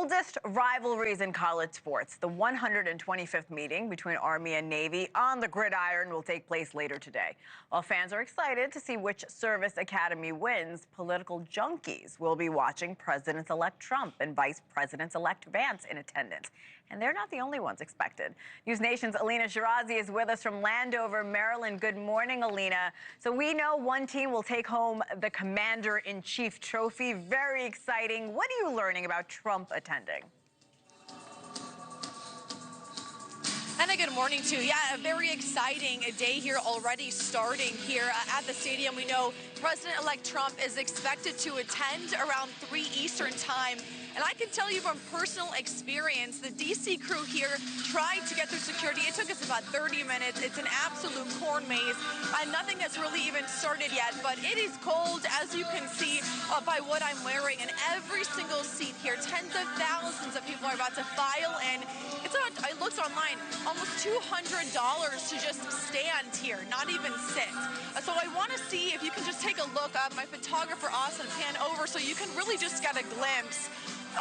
oldest rivalries in college sports. The 125th meeting between Army and Navy on the gridiron will take place later today. While fans are excited to see which service academy wins, political junkies will be watching President-elect Trump and Vice President-elect Vance in attendance. And they're not the only ones expected. NewsNation's Elina Shirazi is with us from Landover, Maryland. Good morning, Elina. So we know one team will take home the Commander-in-Chief trophy. Very exciting. What are you learning about Trump attending? Hena, good morning to you. Yeah, a very exciting day here already starting here at the stadium. We know President-elect Trump is expected to attend around 3 Eastern time. And I can tell you from personal experience, the D.C. crew here tried to get through security. It took us about 30 minutes. It's an absolute corn maze, and nothing has really even started yet. But it is cold, as you can see by what I'm wearing. And every single seat here, tens of thousands of people are about to file in. It's about, I looked online, almost $200 to just stand here, not even sit. So I want to see if you can just take a look. My photographer, Austin, pan over so you can really just get a glimpse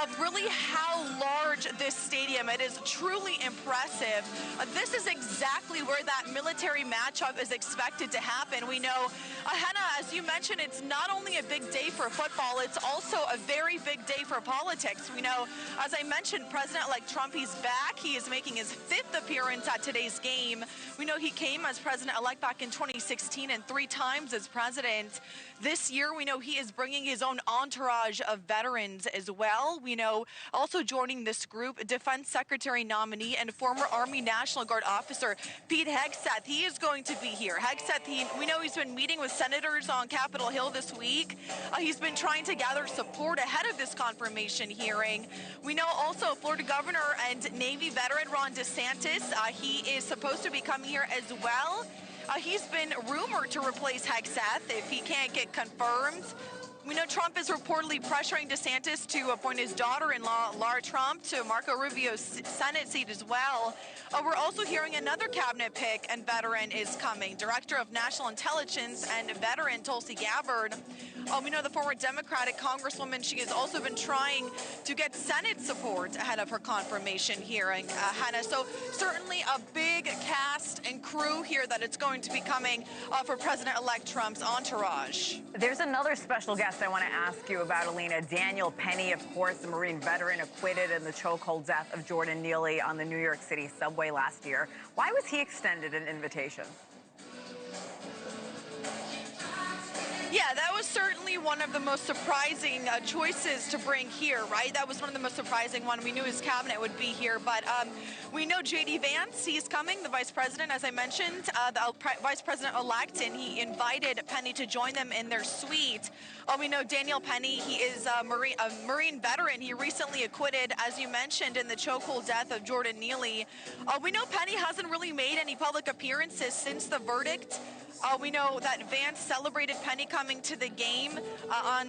of really how large this stadium. It is truly impressive. This is exactly where that military matchup is expected to happen. We know, Hena, as you mentioned, it's not only a big day for football, it's also a very big day for politics. We know, as I mentioned, President-elect Trump, he's back. He is making his 5th appearance at today's game. We know he came as President-elect back in 2016 and 3 times as president. This year, we know he is bringing his own entourage of veterans as well. We know also joining this group, Defense Secretary nominee and former Army National Guard officer Pete Hegseth. He is going to be here. Hegseth, we know he's been meeting with senators on Capitol Hill this week. He's been trying to gather support ahead of this confirmation hearing. We know also Florida Governor and Navy veteran Ron DeSantis. He is supposed to be coming here as well. He's been rumored to replace Hegseth if he can't get confirmed. We know Trump is reportedly pressuring DeSantis to appoint his daughter-in-law, Lara Trump, to Marco Rubio's Senate seat as well. We're also hearing another cabinet pick and veteran is coming. Director of National Intelligence and veteran Tulsi Gabbard. We know the former Democratic Congresswoman, she has also been trying to get Senate support ahead of her confirmation hearing, Hena. So certainly a big cast and crew here that it's going to be coming for President-elect Trump's entourage. There's another special guest I want to ask you about, Elina. Daniel Penny, of course, the Marine veteran acquitted in the chokehold death of Jordan Neely on the New York City subway last year. Why was he extended an invitation? Yeah, that was certainly one of the most surprising choices to bring here, right? That was one of the most surprising one. We knew his cabinet would be here, but we know JD Vance, he's coming, the vice president, as I mentioned, the vice president-elect, and he invited Penny to join them in their suite. We know Daniel Penny, he is a Marine veteran. He recently acquitted, as you mentioned, in the chokehold death of Jordan Neely. We know Penny hasn't really made any public appearances since the verdict. We know that Vance celebrated Penny coming to the game on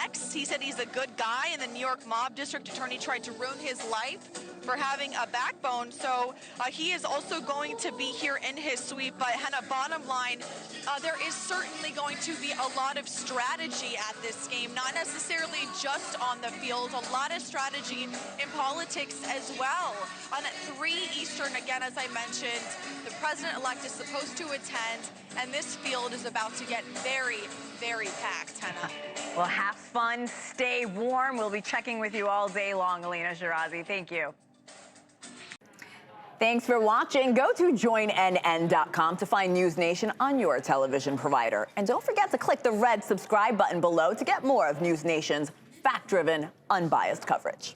X. He said he's a good guy, and the New York mob district attorney tried to ruin his life for having a backbone. So he is also going to be here in his suite. But Hena, bottom line, there is certainly going to be a lot of strategy at this game, not necessarily just on the field, a lot of strategy in politics as well. On at 3 Eastern, again, as I mentioned, the president-elect is supposed to attend, and this field is about to get very, very packed, Hena. Well, have fun, stay warm. We'll be checking with you all day long, Elina Shirazi. Thank you. Thanks for watching. Go to joinnn.com to find NewsNation on your television provider. And don't forget to click the red subscribe button below to get more of NewsNation's fact-driven, unbiased coverage.